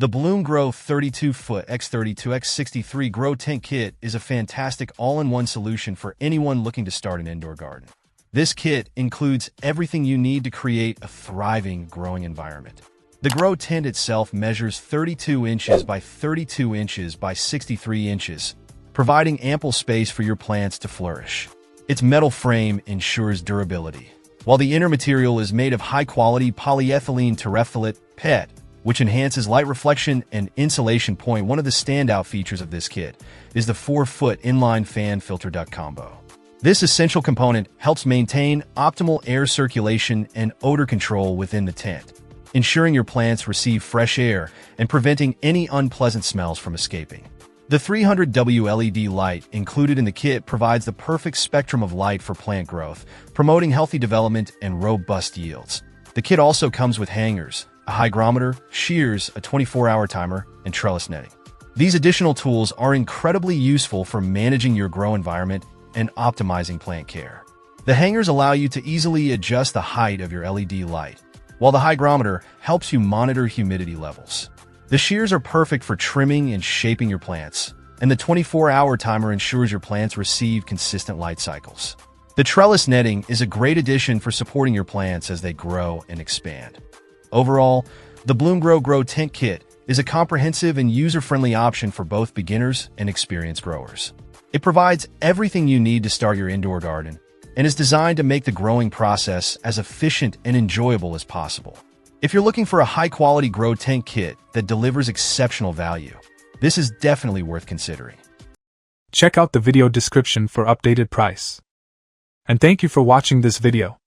The BloomGrow 32-foot x32 x63 grow tent kit is a fantastic all-in-one solution for anyone looking to start an indoor garden. This kit includes everything you need to create a thriving growing environment. The grow tent itself measures 32 inches by 32 inches by 63 inches, providing ample space for your plants to flourish. Its metal frame ensures durability, while the inner material is made of high-quality polyethylene terephthalate PET, which enhances light reflection and insulation. One of the standout features of this kit is the 4-foot inline fan filter duct combo. This essential component helps maintain optimal air circulation and odor control within the tent, ensuring your plants receive fresh air and preventing any unpleasant smells from escaping. The 300W LED light included in the kit provides the perfect spectrum of light for plant growth, promoting healthy development and robust yields. The kit also comes with hangers, a hygrometer, shears, a 24-hour timer, and trellis netting. These additional tools are incredibly useful for managing your grow environment and optimizing plant care. The hangers allow you to easily adjust the height of your LED light, while the hygrometer helps you monitor humidity levels. The shears are perfect for trimming and shaping your plants, and the 24-hour timer ensures your plants receive consistent light cycles. The trellis netting is a great addition for supporting your plants as they grow and expand. Overall, the BloomGrow Grow Tent Kit is a comprehensive and user-friendly option for both beginners and experienced growers. It provides everything you need to start your indoor garden and is designed to make the growing process as efficient and enjoyable as possible. If you're looking for a high-quality grow tent kit that delivers exceptional value, this is definitely worth considering. Check out the video description for updated price. And thank you for watching this video.